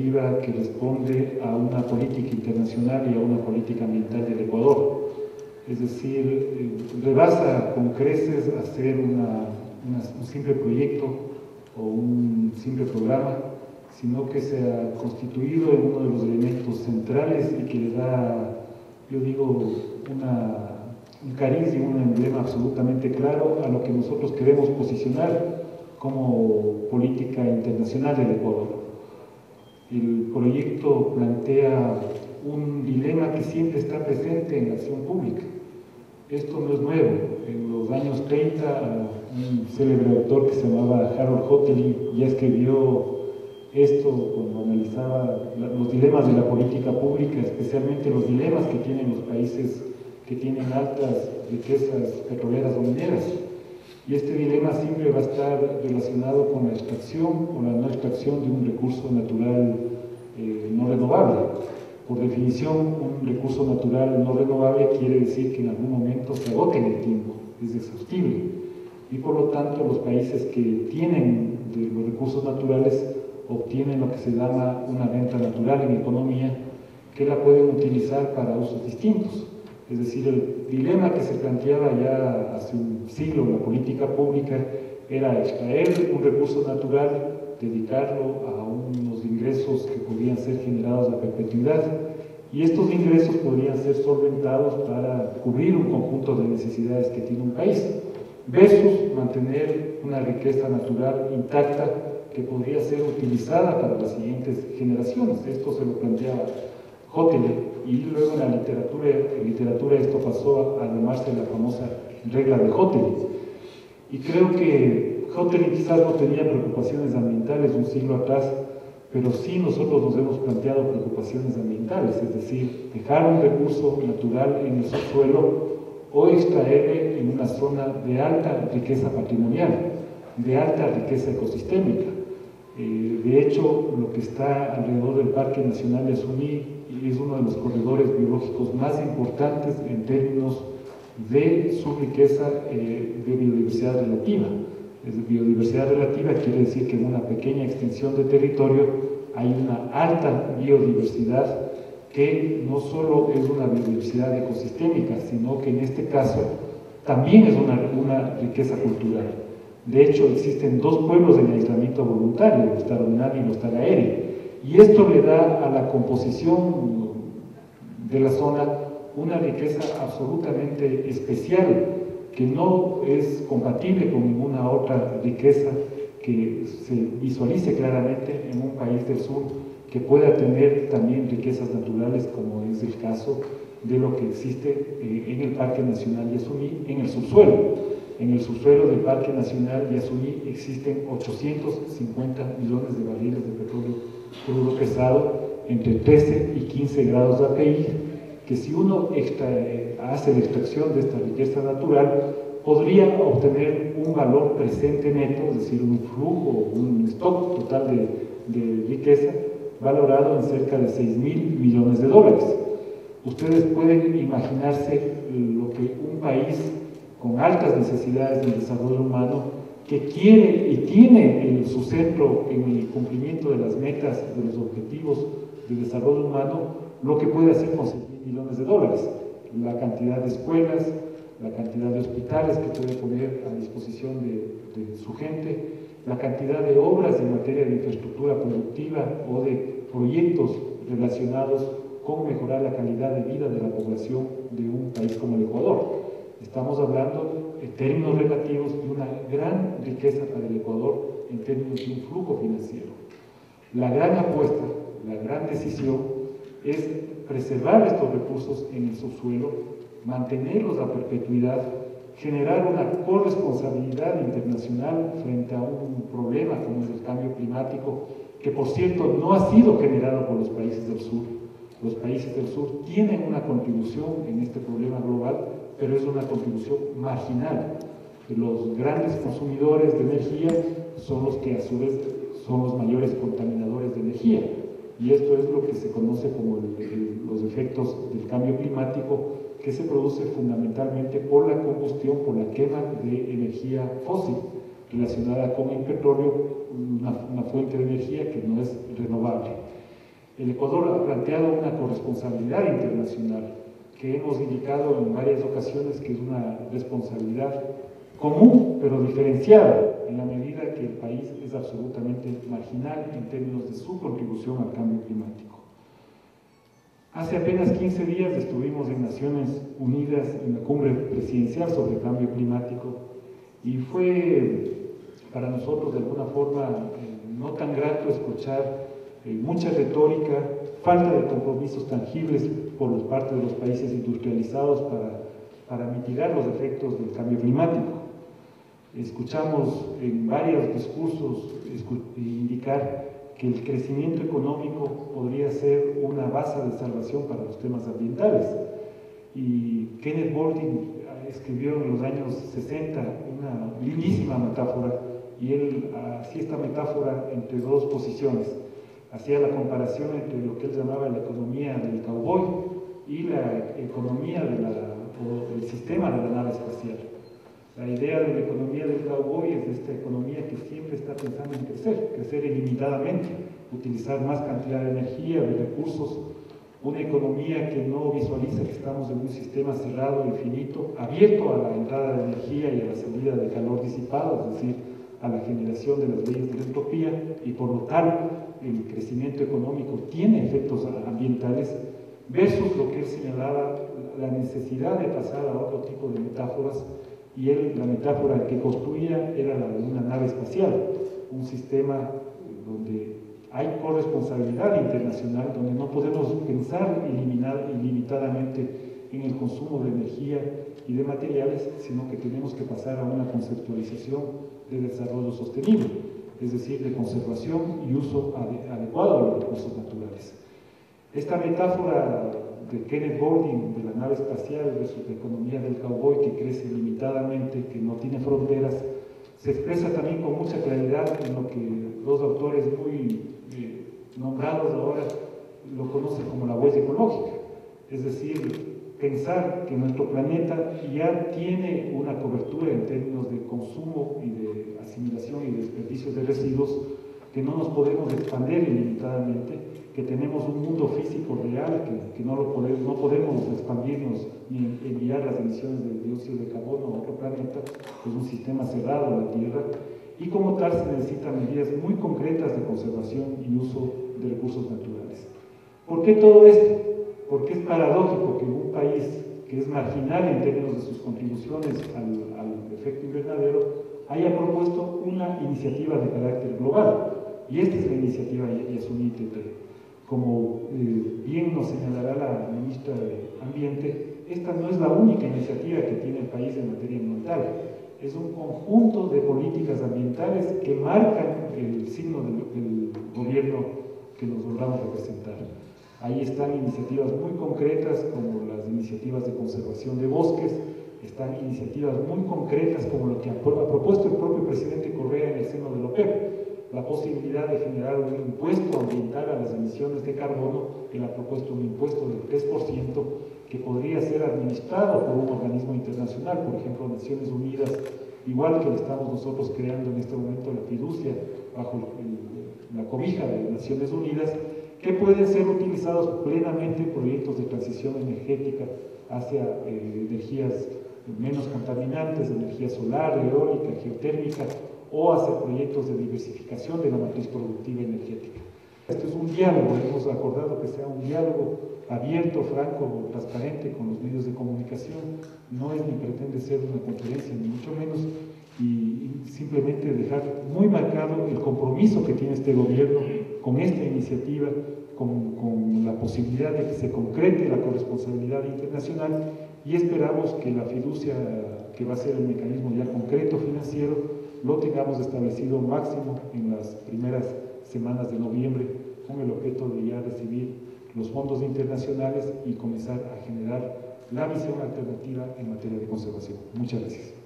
iniciativa que responde a una política internacional y a una política ambiental del Ecuador. Es decir, rebasa con creces hacer un simple proyecto o un simple programa, sino que se ha constituido en uno de los elementos centrales y que le da, yo digo, un cariz y un emblema absolutamente claro a lo que nosotros queremos posicionar como política internacional del Ecuador. El proyecto plantea un dilema que siempre está presente en la acción pública. Esto no es nuevo. En los años 30, un célebre autor que se llamaba Harold Hoteley ya escribió esto cuando analizaba los dilemas de la política pública, especialmente los dilemas que tienen los países que tienen altas riquezas petroleras o mineras. Y este dilema siempre va a estar relacionado con la extracción o la no extracción de un recurso natural no renovable. Por definición, un recurso natural no renovable quiere decir que en algún momento se agote en el tiempo, es exhaustible. Y por lo tanto, los países que tienen de los recursos naturales obtienen lo que se llama una renta natural en economía, que la pueden utilizar para usos distintos. Es decir, el dilema que se planteaba ya hace un siglo en la política pública era extraer un recurso natural, dedicarlo a unos ingresos que podían ser generados a perpetuidad, y estos ingresos podrían ser solventados para cubrir un conjunto de necesidades que tiene un país, versus mantener una riqueza natural intacta que podría ser utilizada para las siguientes generaciones. Esto se lo planteaba Hoteley, y luego en la literatura esto pasó a llamarse la famosa regla de Hoteley. Y creo que Hoteley quizás no tenía preocupaciones ambientales un siglo atrás, pero sí nosotros nos hemos planteado preocupaciones ambientales, es decir, dejar un recurso natural en el subsuelo o extraerle en una zona de alta riqueza patrimonial, de alta riqueza ecosistémica. De hecho, lo que está alrededor del Parque Nacional de Yasuní es uno de los corredores biológicos más importantes en términos de su riqueza de biodiversidad relativa. Biodiversidad relativa quiere decir que en una pequeña extensión de territorio hay una alta biodiversidad que no solo es una biodiversidad ecosistémica, sino que en este caso también es una riqueza cultural. De hecho, existen dos pueblos en aislamiento voluntario, los Taronani y los Tagaeri, y esto le da a la composición de la zona una riqueza absolutamente especial, que no es compatible con ninguna otra riqueza que se visualice claramente en un país del sur que pueda tener también riquezas naturales, como es el caso de lo que existe en el Parque Nacional Yasuní, en el subsuelo. En el subsuelo del Parque Nacional Yasuní existen 850 millones de barriles de petróleo crudo pesado entre 13 y 15 grados de API, que si uno hace la extracción de esta riqueza natural, podría obtener un valor presente neto, es decir, un flujo, un stock total de riqueza valorado en cerca de 6.000 millones de dólares. Ustedes pueden imaginarse lo que un país con altas necesidades de desarrollo humano, que quiere y tiene en su centro en el cumplimiento de las metas, de los objetivos de desarrollo humano, lo que puede hacer con 6.000 millones de dólares. La cantidad de escuelas, la cantidad de hospitales que puede poner a disposición de su gente, la cantidad de obras en materia de infraestructura productiva o de proyectos relacionados con mejorar la calidad de vida de la población de un país como el Ecuador. Estamos hablando en términos relativos de una gran riqueza para el Ecuador en términos de un flujo financiero. La gran apuesta, la gran decisión es preservar estos recursos en el subsuelo, mantenerlos a perpetuidad, generar una corresponsabilidad internacional frente a un problema como es el cambio climático, que por cierto no ha sido generado por los países del sur. Los países del sur tienen una contribución en este problema global, pero es una contribución marginal. Los grandes consumidores de energía son los que a su vez son los mayores contaminadores de energía, y esto es lo que se conoce como los efectos del cambio climático, que se produce fundamentalmente por la combustión, por la quema de energía fósil relacionada con el petróleo, una fuente de energía que no es renovable. El Ecuador ha planteado una corresponsabilidad internacional que hemos indicado en varias ocasiones que es una responsabilidad común, pero diferenciada, en la medida que el país es absolutamente marginal en términos de su contribución al cambio climático. Hace apenas 15 días estuvimos en Naciones Unidas en la cumbre presidencial sobre el cambio climático y fue para nosotros de alguna forma no tan grato escuchar mucha retórica, falta de compromisos tangibles por parte de los países industrializados para mitigar los efectos del cambio climático. Escuchamos en varios discursos indicar que el crecimiento económico podría ser una base de salvación para los temas ambientales. Y Kenneth Boulding escribió en los años 60 una lindísima metáfora, y él hacía esta metáfora entre dos posiciones. Hacía la comparación entre lo que él llamaba la economía del cowboy y la economía del sistema de la nave espacial. La idea de la economía del cowboy es esta economía que siempre está pensando en crecer ilimitadamente, utilizar más cantidad de energía, de recursos, una economía que no visualiza que estamos en un sistema cerrado, infinito, abierto a la entrada de energía y a la salida de calor disipado, es decir, a la generación de las leyes de la entropía, y por lo tanto el crecimiento económico tiene efectos ambientales, versus lo que él señalaba, la necesidad de pasar a otro tipo de metáforas, y él, la metáfora que construía era la de una nave espacial, un sistema donde hay corresponsabilidad internacional, donde no podemos pensar ilimitadamente en el consumo de energía y de materiales, sino que tenemos que pasar a una conceptualización de desarrollo sostenible, es decir, de conservación y uso adecuado a los recursos naturales. Esta metáfora de Kenneth Boulding de la nave espacial versus la economía del cowboy que crece limitadamente, que no tiene fronteras, se expresa también con mucha claridad en lo que dos autores muy nombrados ahora lo conocen como la huella ecológica, es decir, pensar que nuestro planeta ya tiene una cobertura en términos de consumo y de asimilación y desperdicio de residuos, que no nos podemos expandir ilimitadamente, que tenemos un mundo físico real, que no podemos expandirnos ni enviar las emisiones de dióxido de carbono a otro planeta, es un sistema cerrado a la Tierra, y como tal se necesitan medidas muy concretas de conservación y uso de recursos naturales. ¿Por qué todo esto? Porque es paradójico que un país que es marginal en términos de sus contribuciones al efecto invernadero haya propuesto una iniciativa de carácter global, y esta es la iniciativa Yasuni TT. Como bien nos señalará la ministra de Ambiente, esta no es la única iniciativa que tiene el país en materia ambiental, es un conjunto de políticas ambientales que marcan el signo del gobierno que nos logramos representar. Ahí están iniciativas muy concretas como las iniciativas de conservación de bosques, están iniciativas muy concretas como lo que ha propuesto el propio presidente Correa en el seno de la OPEP, la posibilidad de generar un impuesto ambiental a las emisiones de carbono. Él ha propuesto un impuesto del 3% que podría ser administrado por un organismo internacional, por ejemplo Naciones Unidas, igual que lo estamos nosotros creando en este momento la fiducia bajo la cobija de Naciones Unidas, que pueden ser utilizados plenamente en proyectos de transición energética hacia energías menos contaminantes, energía solar, eólica, geotérmica, o hacer proyectos de diversificación de la matriz productiva energética. Esto es un diálogo, hemos acordado que sea un diálogo abierto, franco, transparente con los medios de comunicación, no es ni pretende ser una conferencia, ni mucho menos, y simplemente dejar muy marcado el compromiso que tiene este gobierno con esta iniciativa, con la posibilidad de que se concrete la corresponsabilidad internacional, y esperamos que la fiducia, que va a ser el mecanismo ya concreto financiero, lo tengamos establecido máximo en las primeras semanas de noviembre, con el objeto de ya recibir los fondos internacionales y comenzar a generar la visión alternativa en materia de conservación. Muchas gracias.